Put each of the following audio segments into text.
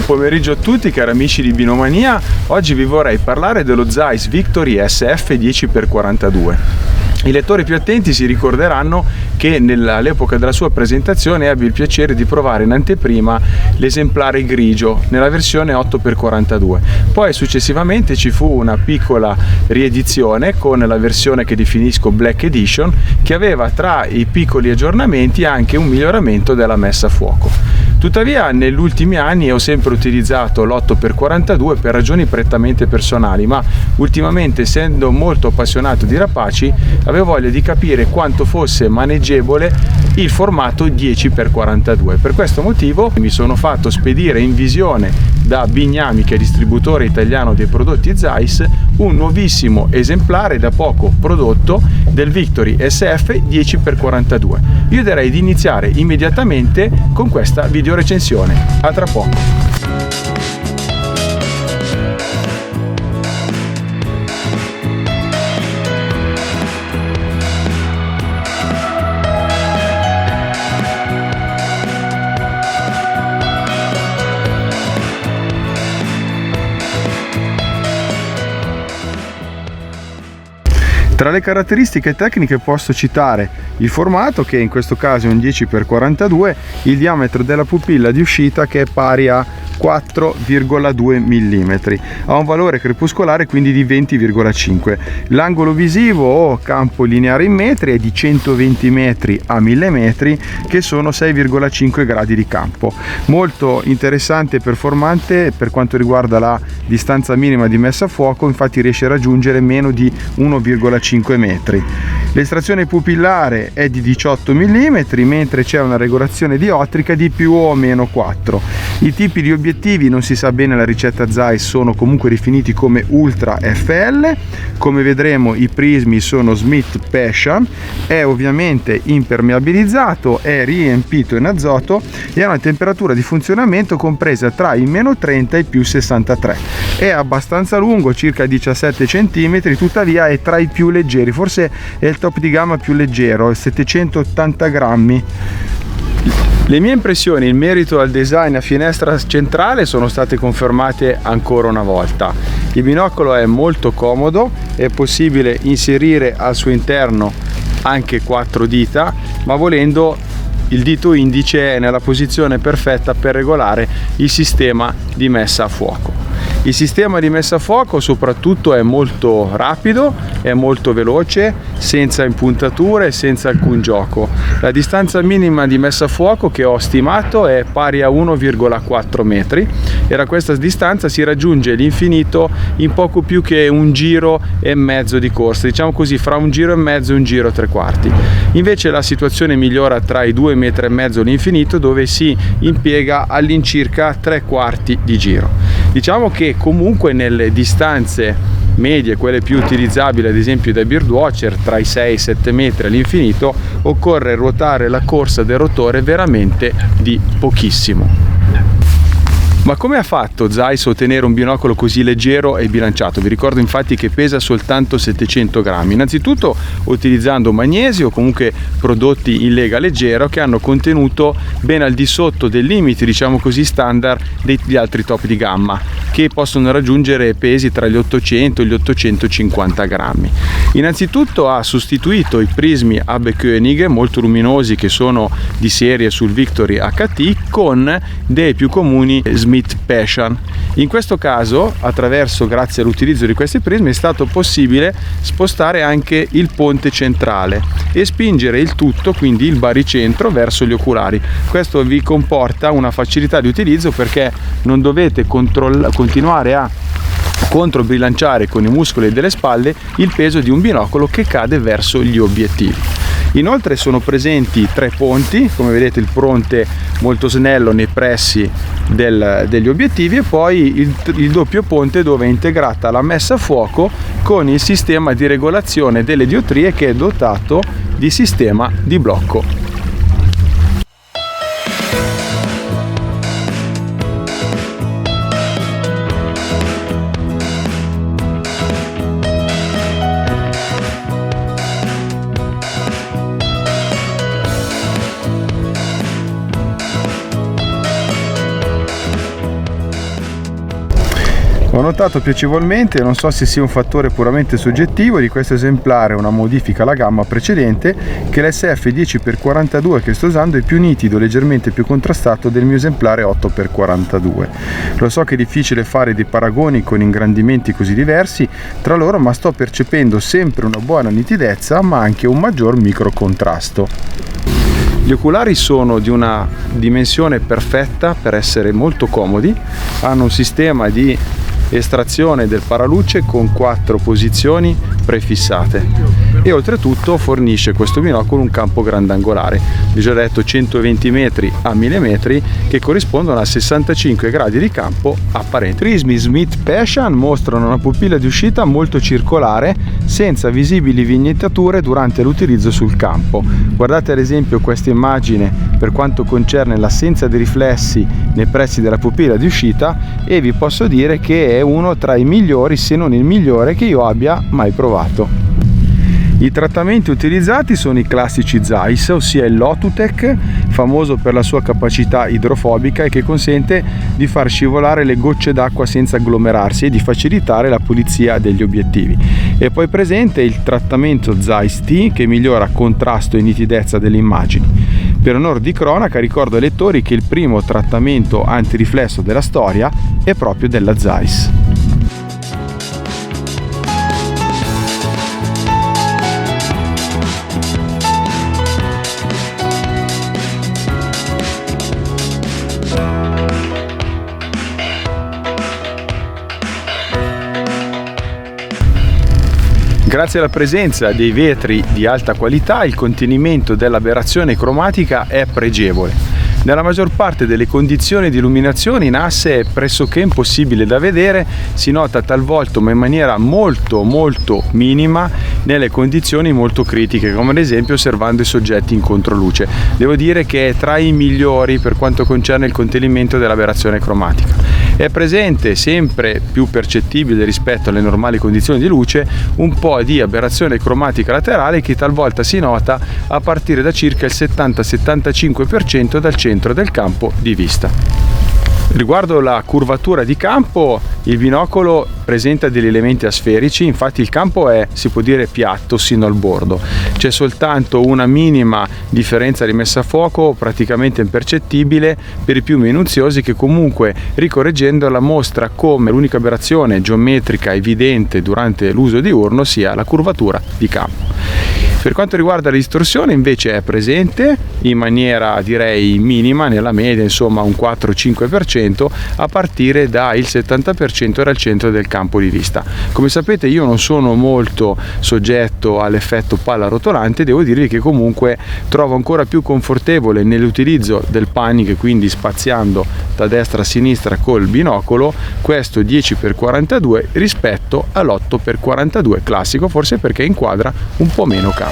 pomeriggio a tutti cari amici di Binomania. Oggi vi vorrei parlare dello Zeiss Victory SF 10x42. I lettori più attenti si ricorderanno che all'epoca della sua presentazione ebbi il piacere di provare in anteprima l'esemplare grigio nella versione 8x42. Poi successivamente ci fu una piccola riedizione con la versione che definisco Black Edition, che aveva tra i piccoli aggiornamenti anche un miglioramento della messa a fuoco. Tuttavia negli ultimi anni ho sempre utilizzato l'8x42 per ragioni prettamente personali, ma ultimamente, essendo molto appassionato di rapaci, avevo voglia di capire quanto fosse maneggevole il formato 10x42. Per questo motivo mi sono fatto spedire in visione da Bignami, che è distributore italiano dei prodotti Zeiss, un nuovissimo esemplare da poco prodotto del Victory SF 10x42. Io direi di iniziare immediatamente con questa video recensione. A tra poco. Tra le caratteristiche tecniche posso citare il formato, che in questo caso è un 10x42, il diametro della pupilla di uscita che è pari a 4,2 mm, ha un valore crepuscolare quindi di 20,5. L'angolo visivo o campo lineare in metri è di 120 metri a 1000 metri, che sono 6,5 gradi di campo. Molto interessante e performante per quanto riguarda la distanza minima di messa a fuoco, infatti riesce a raggiungere meno di 1,5 metri. L'estrazione pupillare è di 18 mm, mentre c'è una regolazione diottrica di più o meno 4. I tipi di obiettivi non si sa bene, la ricetta Zeiss sono comunque definiti come Ultra FL. Come vedremo i prismi sono Smith Passion, è ovviamente impermeabilizzato, è riempito in azoto e ha una temperatura di funzionamento compresa tra i meno 30 e i più 63. È abbastanza lungo, circa 17 cm, tuttavia è tra i più leggeri, forse è il top di gamma più leggero, 780 grammi. Le mie impressioni in merito al design a finestra centrale sono state confermate ancora una volta. Il binocolo è molto comodo, è possibile inserire al suo interno anche 4 dita, ma volendo il dito indice è nella posizione perfetta per regolare il sistema di messa a fuoco. Il sistema di messa a fuoco soprattutto è molto rapido, è molto veloce, senza impuntature e senza alcun gioco. La distanza minima di messa a fuoco che ho stimato è pari a 1,4 metri e da questa distanza si raggiunge l'infinito in poco più che un giro e mezzo di corsa, diciamo così, fra un giro e mezzo e un giro e 3/4. Invece la situazione migliora tra i 2,5 metri e l'infinito, dove si impiega all'incirca 3/4 di giro. Diciamo che comunque nelle distanze medie, quelle più utilizzabili ad esempio da birdwatcher, tra i 6 e i 7 metri all'infinito, occorre ruotare la corsa del rotore veramente di pochissimo. Ma come ha fatto Zeiss a ottenere un binocolo così leggero e bilanciato? Vi ricordo infatti che pesa soltanto 700 grammi. Innanzitutto utilizzando magnesio o comunque prodotti in lega leggero che hanno contenuto ben al di sotto dei limiti, diciamo così, standard degli altri top di gamma, che possono raggiungere pesi tra gli 800 e gli 850 grammi. Innanzitutto ha sostituito i prismi Abe-Koenig molto luminosi che sono di serie sul Victory HT con dei più comuni Smith Passion. In questo caso, grazie all'utilizzo di questi prismi, è stato possibile spostare anche il ponte centrale e spingere il tutto, quindi il baricentro, verso gli oculari. Questo vi comporta una facilità di utilizzo perché non dovete continuare a controbilanciare con i muscoli delle spalle il peso di un binocolo che cade verso gli obiettivi. Inoltre sono presenti 3 ponti, come vedete il ponte molto snello nei pressi degli obiettivi e poi il doppio ponte dove è integrata la messa a fuoco con il sistema di regolazione delle diottrie che è dotato di sistema di blocco. Ho notato piacevolmente, non so se sia un fattore puramente soggettivo, di questo esemplare una modifica alla gamma precedente, che l'SF10x42 che sto usando è più nitido, leggermente più contrastato del mio esemplare 8x42. Lo so che è difficile fare dei paragoni con ingrandimenti così diversi tra loro, ma sto percependo sempre una buona nitidezza ma anche un maggior microcontrasto. Gli oculari sono di una dimensione perfetta per essere molto comodi, hanno un sistema di estrazione del paraluce con 4 posizioni prefissate e oltretutto fornisce questo binocolo un campo grandangolare, vi ho già detto 120 metri a 1000 metri che corrispondono a 65 gradi di campo apparente. I prismi Smith Passion mostrano una pupilla di uscita molto circolare senza visibili vignettature durante l'utilizzo sul campo. Guardate ad esempio questa immagine per quanto concerne l'assenza di riflessi nei pressi della pupilla di uscita e vi posso dire che è uno tra i migliori, se non il migliore, che io abbia mai provato. I trattamenti utilizzati sono i classici Zeiss, ossia il Lotutech, famoso per la sua capacità idrofobica e che consente di far scivolare le gocce d'acqua senza agglomerarsi e di facilitare la pulizia degli obiettivi. E poi presente il trattamento Zeiss T che migliora contrasto e nitidezza delle immagini. Per onor di cronaca ricordo ai lettori che il primo trattamento antiriflesso della storia è proprio della Zeiss. Grazie alla presenza dei vetri di alta qualità, il contenimento dell'aberrazione cromatica è pregevole. Nella maggior parte delle condizioni di illuminazione in asse è pressoché impossibile da vedere, si nota talvolta ma in maniera molto minima nelle condizioni molto critiche, come ad esempio osservando i soggetti in controluce. Devo dire che è tra i migliori per quanto concerne il contenimento dell'aberrazione cromatica. È presente, sempre più percettibile rispetto alle normali condizioni di luce, un po' di aberrazione cromatica laterale che talvolta si nota a partire da circa il 70-75% dal centro del campo di vista. Riguardo la curvatura di campo, il binocolo presenta degli elementi asferici, infatti il campo è, si può dire, piatto sino al bordo. C'è soltanto una minima differenza di messa a fuoco, praticamente impercettibile, per i più minuziosi che comunque, ricorreggendola, mostra come l'unica aberrazione geometrica evidente durante l'uso diurno sia la curvatura di campo. Per quanto riguarda la distorsione invece è presente in maniera direi minima, nella media insomma un 4-5%, a partire dal 70% dal centro del campo di vista. Come sapete io non sono molto soggetto all'effetto palla rotolante, devo dirvi che comunque trovo ancora più confortevole nell'utilizzo del panic, quindi spaziando da destra a sinistra col binocolo, questo 10x42 rispetto all'8x42 classico, forse perché inquadra un po' meno campo.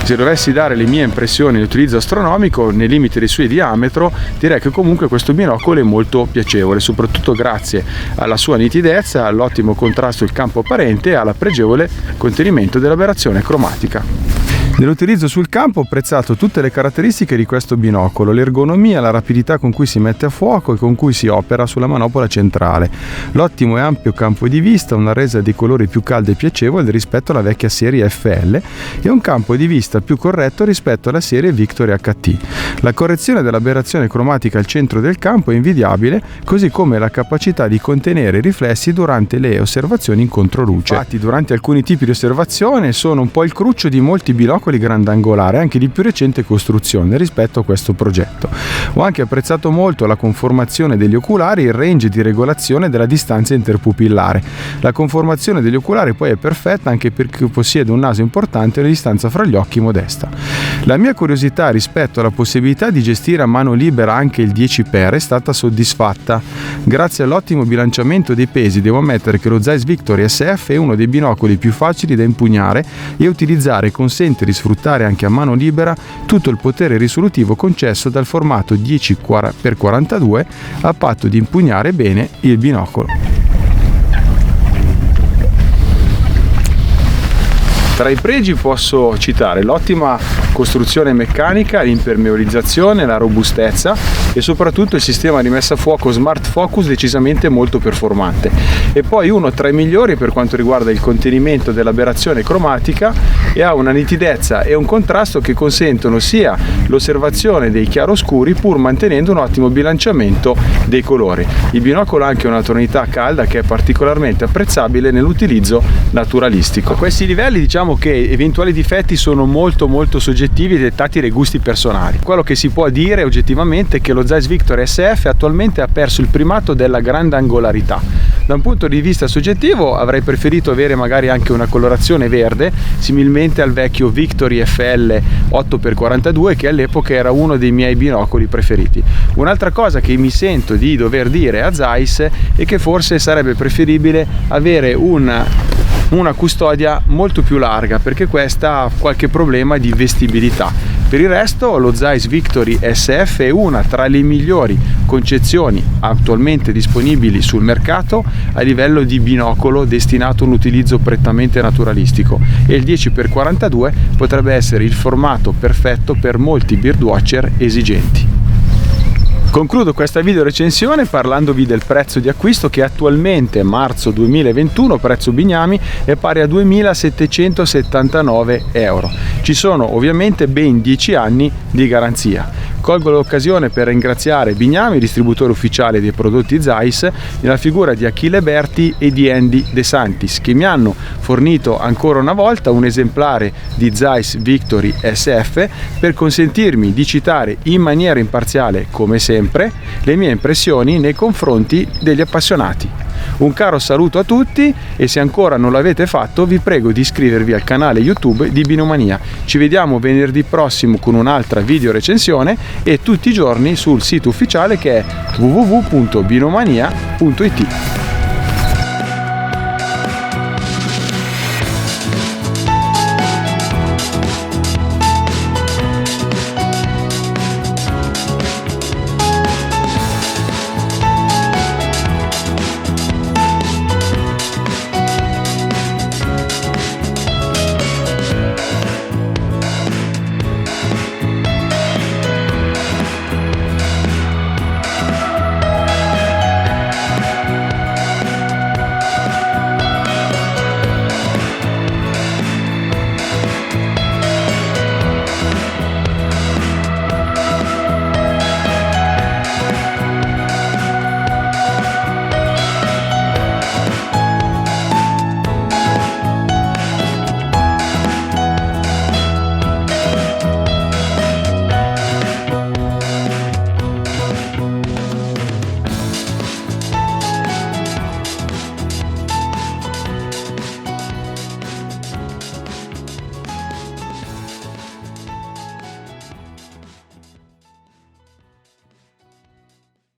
Se dovessi dare le mie impressioni di utilizzo astronomico nei limiti del suo diametro, direi che comunque questo binocolo è molto piacevole, soprattutto grazie alla sua nitidezza, all'ottimo contrasto del campo apparente e alla pregevole contenimento dell'aberrazione cromatica. Nell'utilizzo sul campo ho apprezzato tutte le caratteristiche di questo binocolo, l'ergonomia, la rapidità con cui si mette a fuoco e con cui si opera sulla manopola centrale, l'ottimo e ampio campo di vista, una resa dei colori più calda e piacevole rispetto alla vecchia serie FL e un campo di vista più corretto rispetto alla serie Victory HT. La correzione dell'aberrazione cromatica al centro del campo è invidiabile, così come la capacità di contenere i riflessi durante le osservazioni in controluce. Infatti, durante alcuni tipi di osservazione sono un po' il cruccio di molti binocoli grandangolare, anche di più recente costruzione rispetto a questo progetto. Ho anche apprezzato molto la conformazione degli oculari e il range di regolazione della distanza interpupillare. La conformazione degli oculari poi è perfetta anche per chi possiede un naso importante e una distanza fra gli occhi modesta. La mia curiosità rispetto alla possibilità di gestire a mano libera anche il 10x è stata soddisfatta. Grazie all'ottimo bilanciamento dei pesi devo ammettere che lo Zeiss Victory SF è uno dei binocoli più facili da impugnare e utilizzare e consente di sfruttare anche a mano libera tutto il potere risolutivo concesso dal formato 10x42 a patto di impugnare bene il binocolo. Tra i pregi posso citare l'ottima costruzione meccanica, l'impermeabilizzazione, la robustezza e soprattutto il sistema di messa a fuoco Smart Focus decisamente molto performante. E poi uno tra i migliori per quanto riguarda il contenimento dell'aberrazione cromatica e ha una nitidezza e un contrasto che consentono sia l'osservazione dei chiaroscuri pur mantenendo un ottimo bilanciamento dei colori. Il binocolo ha anche una tonalità calda che è particolarmente apprezzabile nell'utilizzo naturalistico. A questi livelli diciamo che eventuali difetti sono molto soggettivi e dettati dai gusti personali. Quello che si può dire oggettivamente è che lo Zeiss Victory SF attualmente ha perso il primato della grandangolarità. Da un punto di vista soggettivo avrei preferito avere magari anche una colorazione verde, similmente al vecchio Victory FL 8x42 che all'epoca era uno dei miei binocoli preferiti. Un'altra cosa che mi sento di dover dire a Zeiss è che forse sarebbe preferibile avere una custodia molto più larga, perché questa ha qualche problema di vestibilità. Per il resto lo Zeiss Victory SF è una tra le migliori concezioni attualmente disponibili sul mercato a livello di binocolo destinato a un utilizzo prettamente naturalistico e il 10x42 potrebbe essere il formato perfetto per molti birdwatcher esigenti. Concludo questa video recensione parlandovi del prezzo di acquisto che attualmente, marzo 2021, prezzo Bignami, è pari a 2.779 euro. Ci sono ovviamente ben 10 anni di garanzia. Colgo l'occasione per ringraziare Bignami, distributore ufficiale dei prodotti Zeiss, nella figura di Achille Berti e di Andy De Santis, che mi hanno fornito ancora una volta un esemplare di Zeiss Victory SF per consentirmi di citare in maniera imparziale, come sempre, le mie impressioni nei confronti degli appassionati. Un caro saluto a tutti e se ancora non l'avete fatto vi prego di iscrivervi al canale YouTube di Binomania. Ci vediamo venerdì prossimo con un'altra video recensione e tutti i giorni sul sito ufficiale che è www.binomania.it.